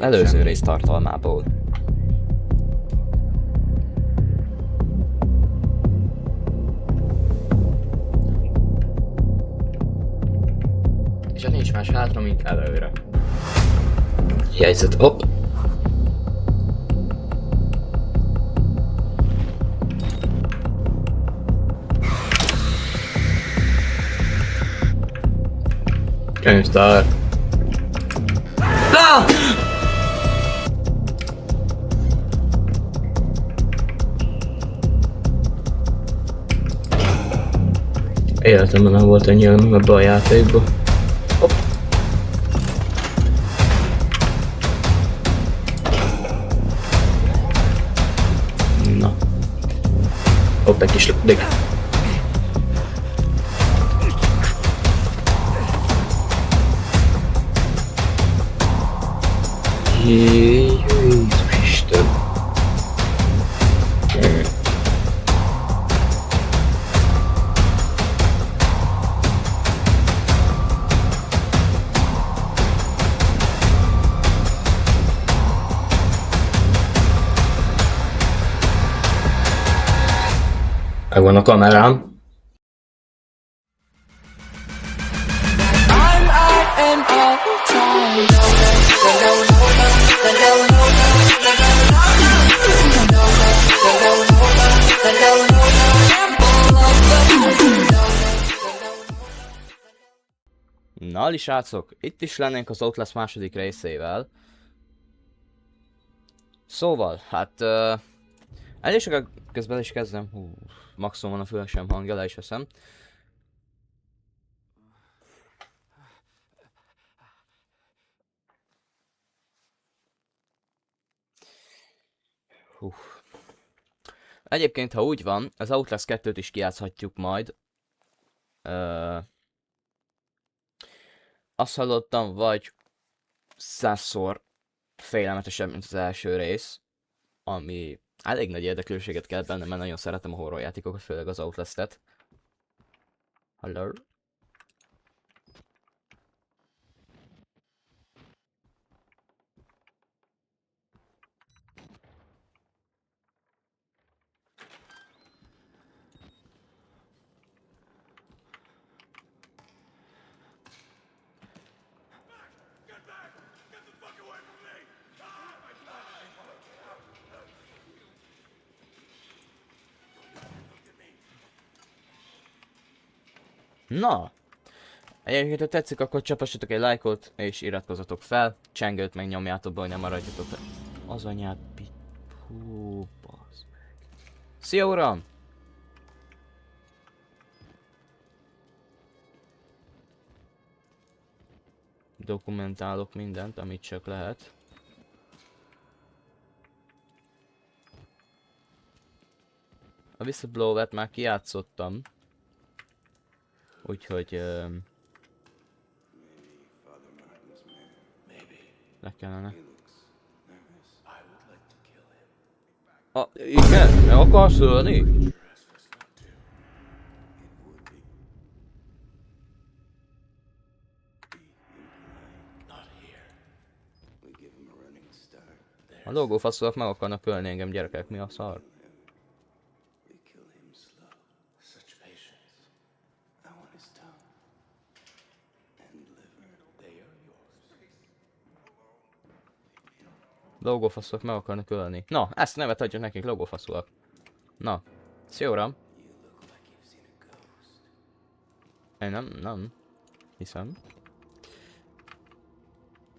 előző rész tartalmából. És nincs más hátra, mint előre. Jegyzet, hopp! Könyvtár! Ah! Életemben nem volt ennyi öröm ebbe a játékba. Hopp. Na. Hopp, egy kis lökdék. Jézus Isten. Megvan a kamerám. Na, Ali srácok, itt is lennénk az Outlast második részével. Szóval, hát... elég sokat közben is kezdem. Maximum van a fülesem hangja, le is veszem. Egyébként, ha úgy van, az Outlast 2-t is kijátszhatjuk majd. Azt hallottam, vagy 100-szor félelmetesebb, mint az első rész. Ami elég nagy érdeklőséget kelt benne, mert nagyon szeretem a horror játékokat, főleg az Outlast-et. Hello? Na! Egyébként, ha tetszik, akkor csapassatok egy lájkot, és iratkozzatok fel. Csengőt meg nyomjátok be, hogy nem maradjatok az anyát Hú, basz meg. Szia, uram! Dokumentálok mindent, amit csak lehet. A Whistleblower-t már kijátszottam. Úgyhogy... le kellene. Igen? Meg akarsz ölni? A logófaszolak meg akarnak ölni engem, gyerekek, mi a szar? Logófaszolak meg akarnak ölni. Na, ezt nevet adjuk nekik, logófaszolak. Na, szia uram. Én nem. Hiszem.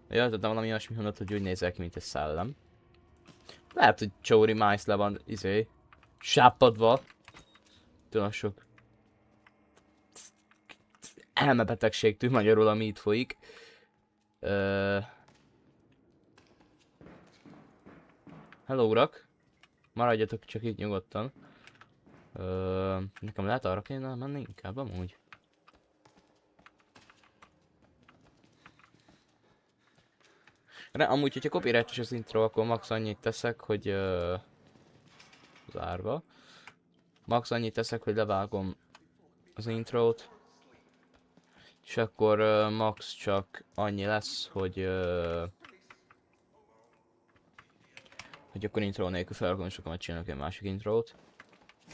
Jöttem valami olyasmi honnan, hogy úgy nézel ki, mint egy szellem. Lehet, hogy Csóri Mice le van, sápadva. Tudom, sok elmebetegségtű magyarul, ami itt folyik. Hello urak! Maradjatok csak itt nyugodtan. Nekem lehet arra kéne menni inkább amúgy. Amúgy, hogyha copyrightos az intro, akkor max annyit teszek, hogy zárva. Max annyit teszek, hogy levágom az intrót. És akkor max csak annyi lesz, hogy Hogy akkor intro nélkül fel akarom, és akkor majd csinálok egy másik intrót.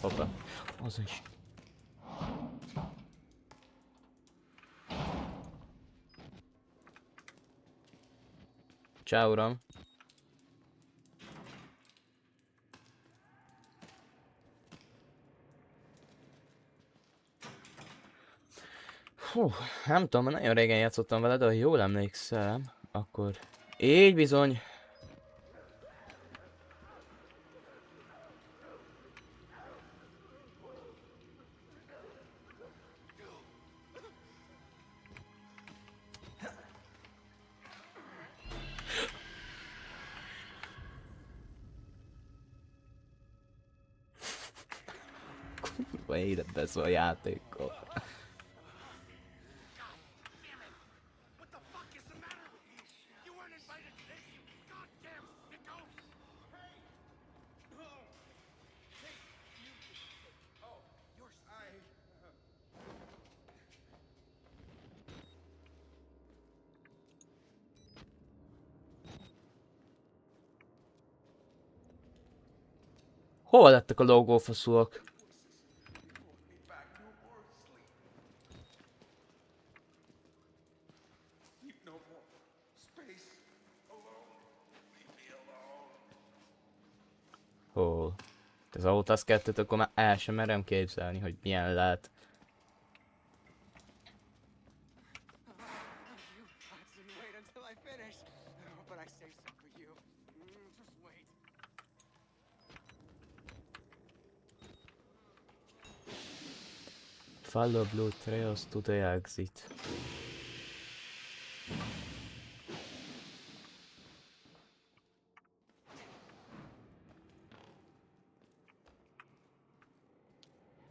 Hoppá. Az is. Ciao, uram. Hú, nem tudom, mert nagyon régen játszottam vele, de ha jól emlékszem, akkor... Így bizony. Kurva életbe szól a játékkal. Hova lettek a logófaszúak? Hol? Az Outlast 2-t akkor már el sem merem képzelni, hogy milyen lehet. Follow blue trails to the exit.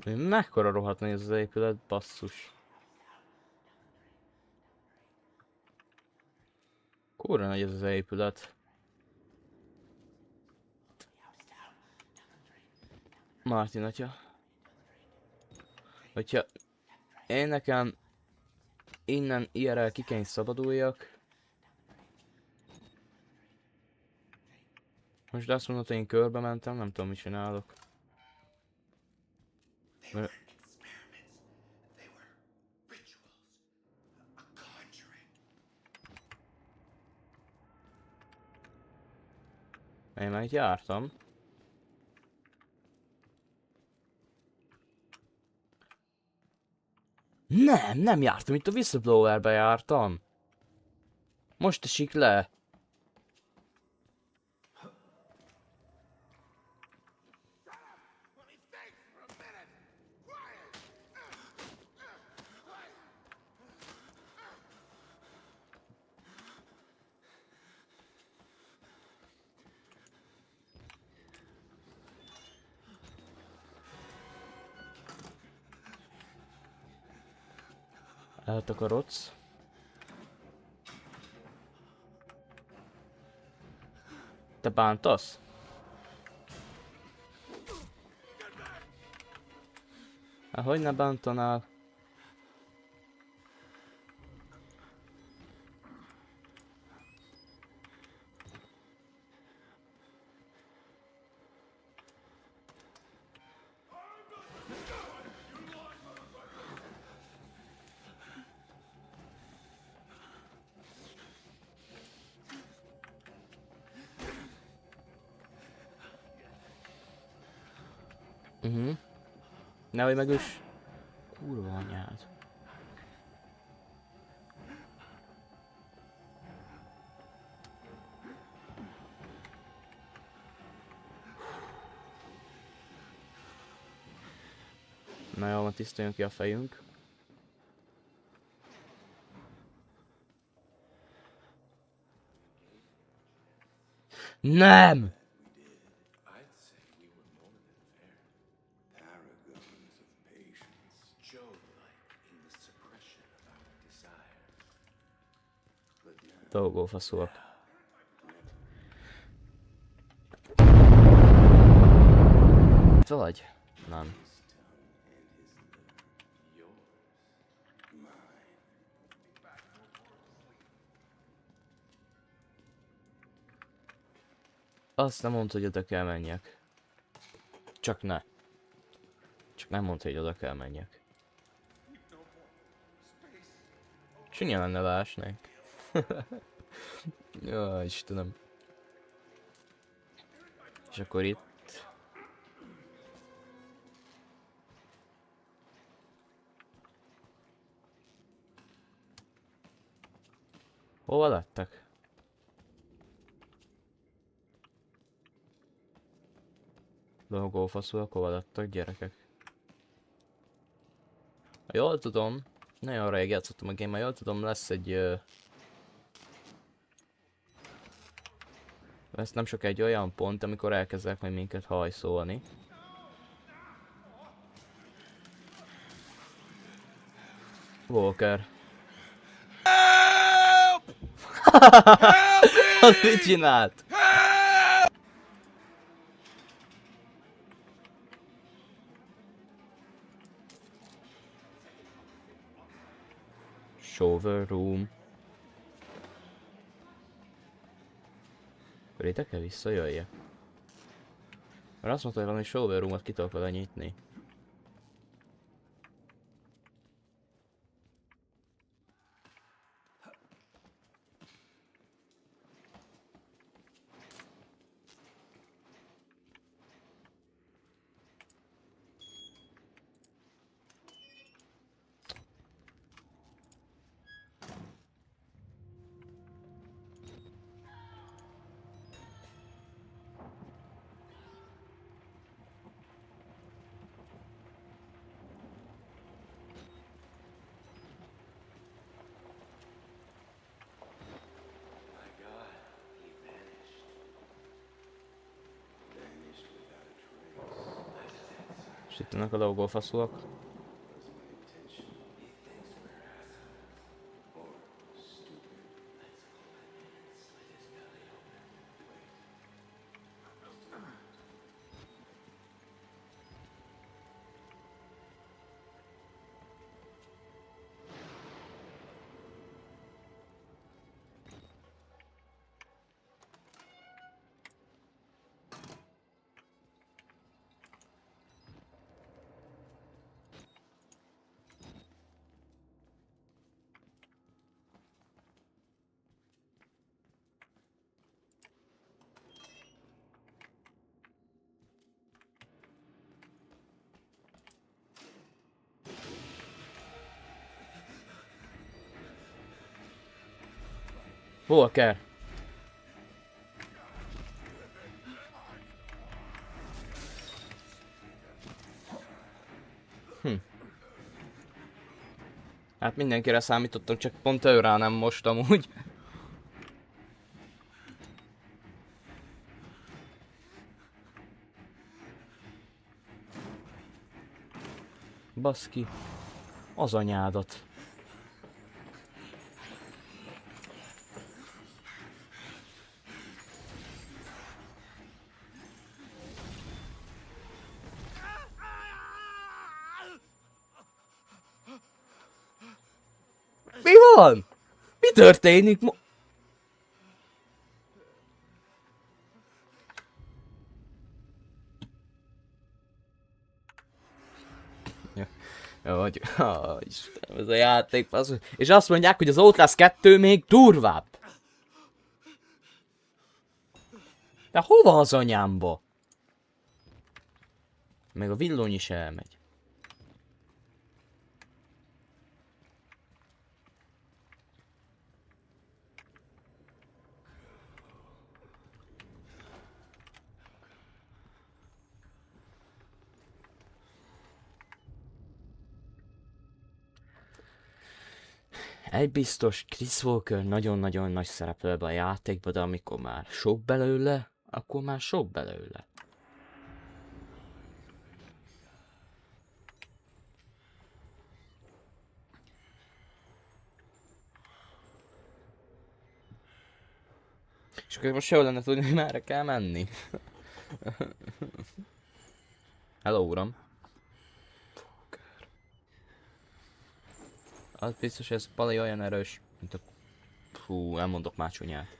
Mekkora rohadt nagy ez az épület, basszus. Kurva nagy ez az épület. Martin atya. Hogyha én nekem innen IRL ki kell szabaduljak. Most azt mondod, hogy én körbe mentem, nem tudom, mit csinálok. Én már itt jártam. Nem jártam, itt a Whistleblowerbe jártam. Most esik le. Eltakarodsz. Te bántasz? Hát hogy ne bántanál? Nehogy megüss. Kurva anyád. Na jó, tisztuljon ki a fejünk. Nem! Dolgófaszúak. Itt vagy? Nem. Azt nem mondta, hogy oda kell menjek. Csak ne. Csak nem mondta, hogy oda kell menjek. Csúnya lenne leásnánk. Jaj, Istenem. És akkor itt... Hova lettek? Logófaszúak, hova lettek gyerekek? Ha jól tudom, nagyon rég játszottam a game-mal, jól tudom, lesz egy... lesz nem sok egy olyan pont, amikor elkezdek majd minket hajszolni. Walker. Az mit csinált? Shower room. Akkor ide kell visszajöjje. Mert azt mondta, hogy valami shower roomot ki tudok vele nyitni. És itt vannak a logófaszúak. Walker! Hát mindenkire számítottam, csak pont ő rá nem most amúgy. Baszki. Az anyádat. Mi van? Mi történik mo... Jó, hogy... Istenem, ez a játék, az... És azt mondják, hogy az Outlast 2 még durvább. De hova az anyámba? Meg a villony is elmegy. Egy biztos, Chris Walker nagyon-nagyon nagy szereplő ebbe a játékba, de amikor már sok belőle, akkor már sok belőle. És akkor most sehol lenne tudni, hogy merre kell menni. Hello, uram. Az biztos, hogy ez Pali olyan erős, mint a... Hú, elmondok már csúnyát.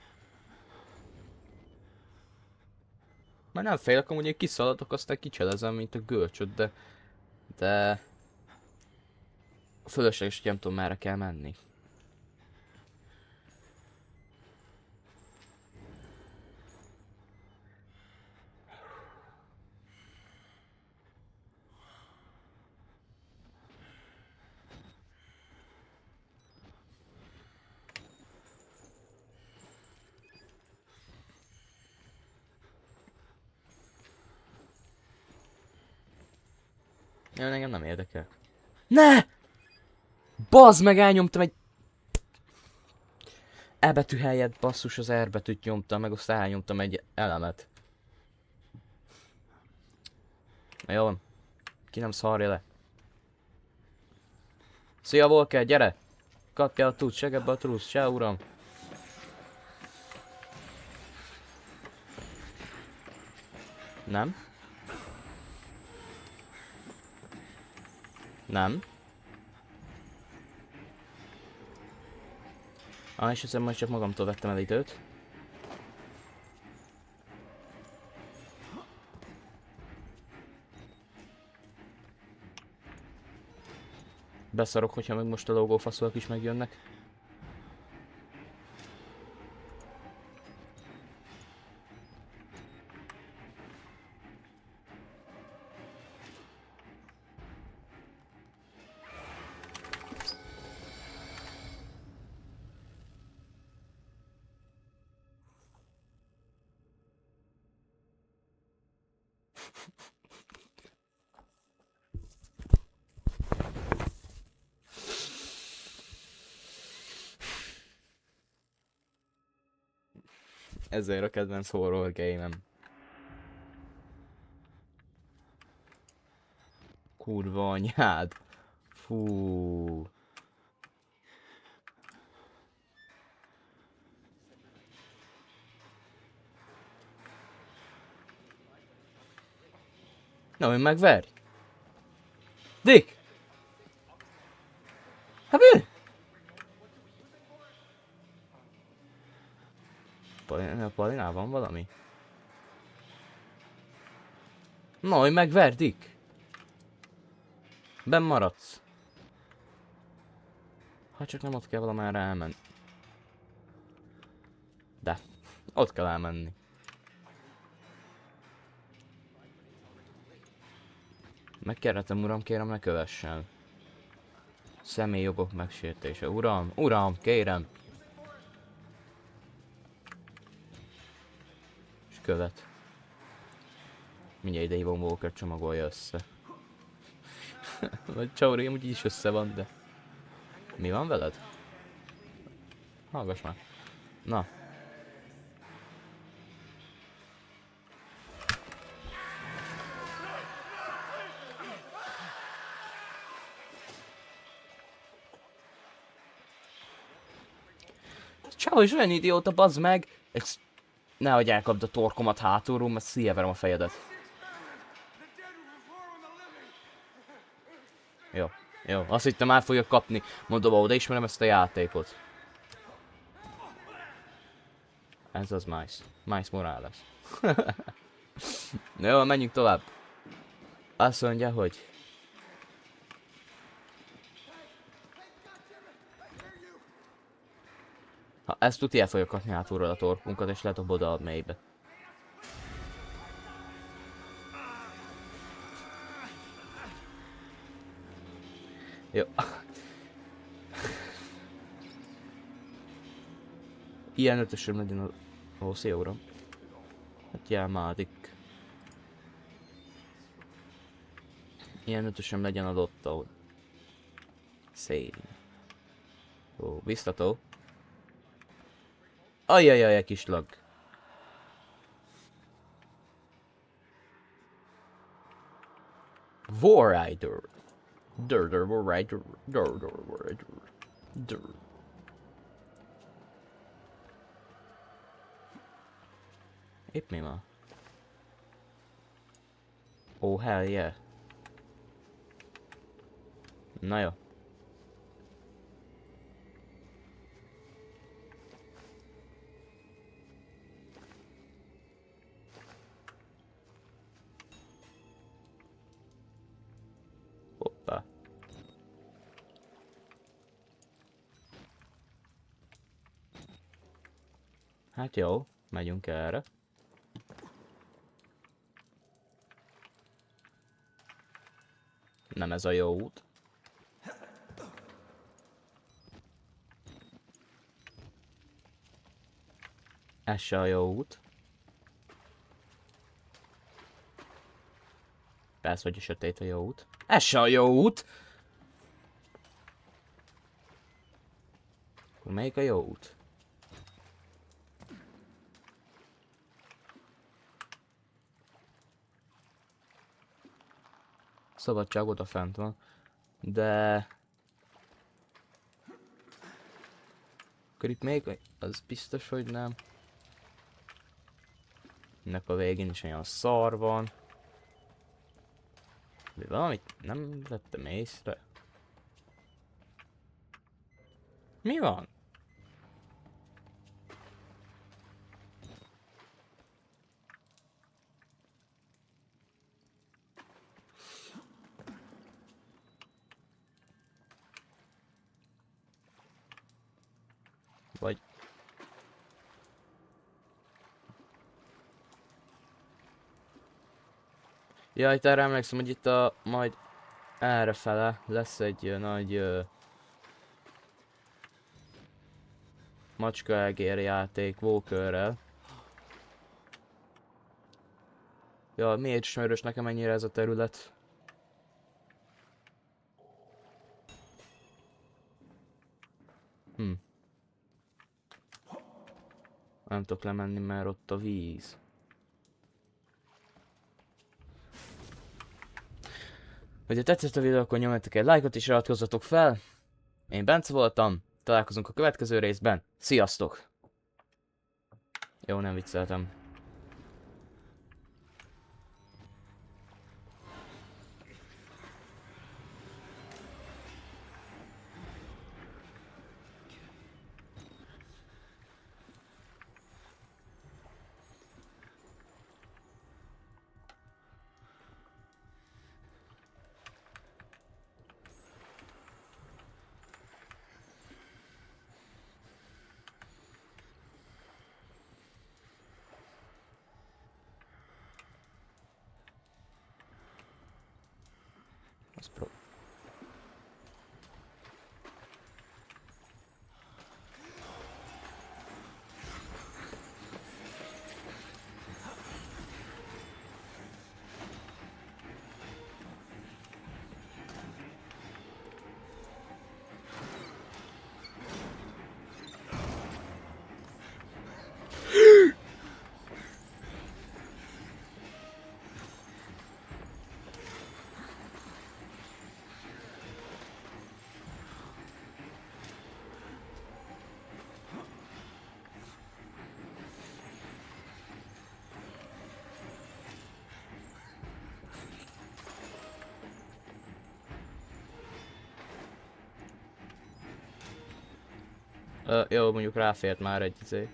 Már nem félek, amúgy én kiszaladok, aztán kicselezem, mint a görcsöt, de fölösleges, hogy nem tudom merre kell menni. Ja, engem nem érdekel. Ne! Bazd meg, elnyomtam egy E betű helyett, basszus, az R betűt nyomtam, meg aztán elnyomtam egy elemet. Na jó van. Ki nem szarja le. Szia, Volker, gyere! Kapja a tudsz, segebbe a trusz, se uram! Nem? Nem? És hiszem, majd csak magamtól vettem el időt. Beszarok, hogyha meg most a lógófaszúak is megjönnek. Ezért a kedvenc horror game-em. Kurva anyád. Fú. Na, hogy megverj? Dick! Hát mi? Palinál van valami? Na, hogy megverj, Dick! Benn maradsz. Ha csak nem ott kell valamára elmenni. De, ott kell elmenni. Megkérhetem, uram, kérem, ne kövessen. Személyjogok megsértése. Uram, uram, kérem. És követ. Mindjárt ide hívom Walker, csomagolja össze. Vagy Csauri úgy is össze van, de... Mi van veled? Hallgass már. Na. Csáó is olyan idióta, bazd meg! Nehogy elkapd a torkomat hátulról, mert szíjeverem a fejedet. Jó, jó, azt hittem el fogja kapni. Mondom, oda ismerem ezt a játékot. Ez az Miles. Miles Morales. Jó, menjünk tovább. Azt mondja, hogy... Ha ezt tuti, el fogja kapni hátulról a torkunkat, és ledob oda a mélybe. Jó. Ilyen ötösöm legyen a... Ó, szia uram. Hát jelmádik. Ilyen ötösöm legyen a lottó. Szép. Ó, biztató. Ajjajjaj, kislag. War Rider. War Rider. War Rider. Épp mi ma? Oh, hell yeah. Na jó. Hát jó, megyünk erre. Nem ez a jó út. Ez se a jó út. Persze, hogy a sötét a jó út. Ez se a jó út! Akkor melyik a jó út? Szabadság oda fent van. De... Akkor itt még... Az biztos, hogy nem. Ennek a végén is olyan szar van. De valamit nem vettem észre. Mi van? Vagy... Ja, itt erre emlékszem, hogy itt a... majd errefele lesz egy nagy... macska-egér játék Walkerrel. Ja, miért ismerős nekem ennyire ez a terület? Nem tudok lemenni, mert ott a víz. Hogyha tetszett a videó, akkor nyomjatok egy lájkot és iratkozzatok fel. Én Bence voltam, találkozunk a következő részben. Sziasztok! Jó, nem vicceltem. Az pro. Jó, mondjuk ráfért már egy izé.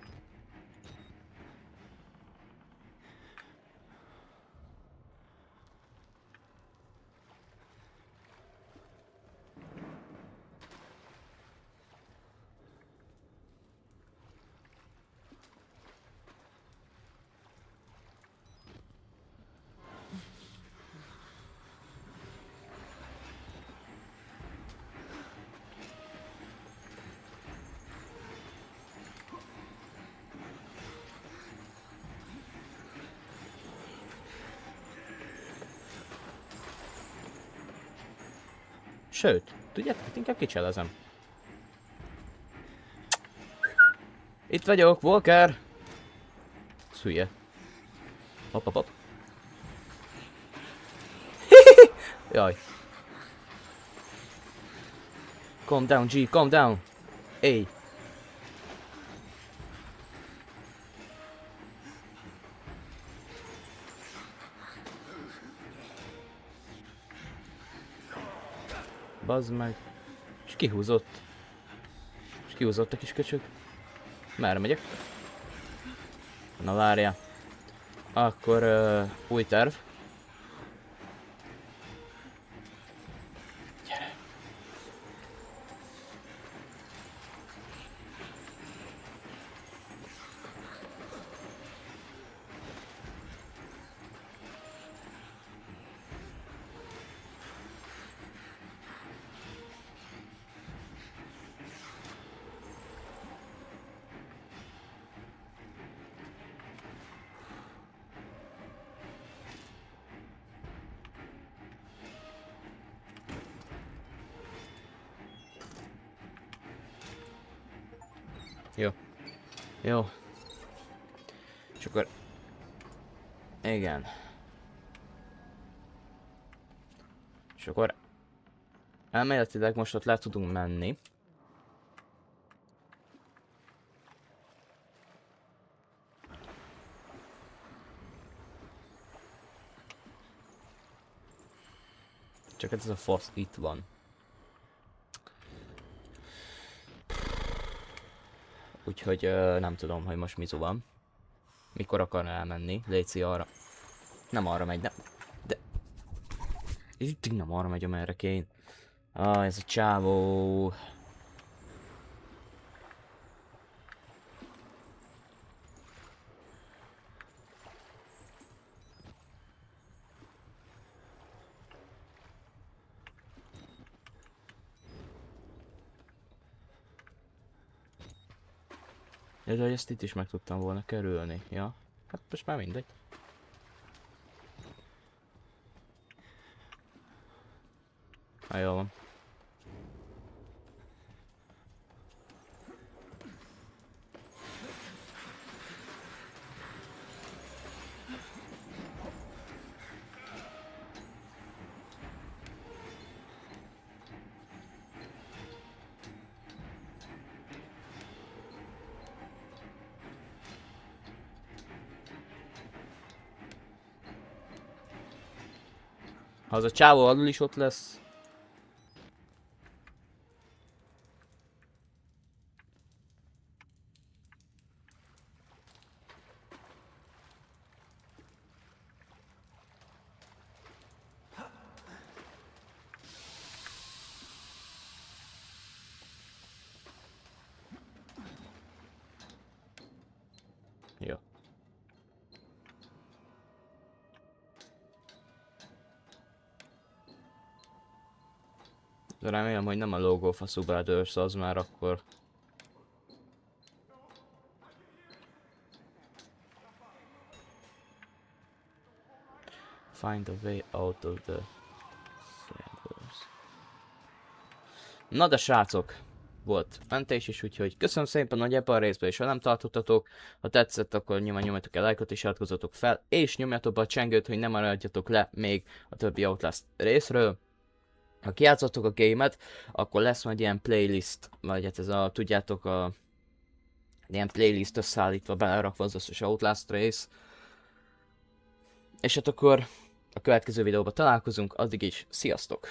Sőt, tudjátok, inkább kicselezem. Itt vagyok, Walker! Ez hülye. Hopp, hopp, hopp. Jaj. Calm down, G, calm down. Hey. Bazd meg. És kihúzott. És kihúzott a kis köcsög. Merre megyek? Na várjál. Akkor új terv. Gyere. Jó. Jó. És akkor... Igen. És akkor... Elméletileg most ott le tudunk menni. Csak ez a fasz itt van. Úgyhogy nem tudom, hogy most mizu van. Mikor akarna elmenni? Léci arra. Nem arra megy, nem. De... Itt nem arra megy, amerre kéne. Ez a csávó. De hogy ezt itt is meg tudtam volna kerülni, ja? Hát most már mindegy. Hát jól van. Ha az a csávó alul is ott lesz. Jó. De remélem, hogy nem a logófaszú Brothers az már akkor. Find a way out of the shadows. Na de srácok, volt mentés is, úgyhogy köszönöm szépen, hogy ebben a részben is, ha nem tartottatok, ha tetszett, akkor nyilván nyomjatok egy lájkot és iratkozzatok fel, és nyomjatok be a csengőt, hogy ne maradjatok le még a többi Outlast részről. Ha kijátszottok a gémet, akkor lesz majd ilyen playlist, vagy hát ez a, tudjátok, a ilyen playlist összeállítva, belerakva az összes Outlast rész. És hát akkor a következő videóban találkozunk, addig is, sziasztok!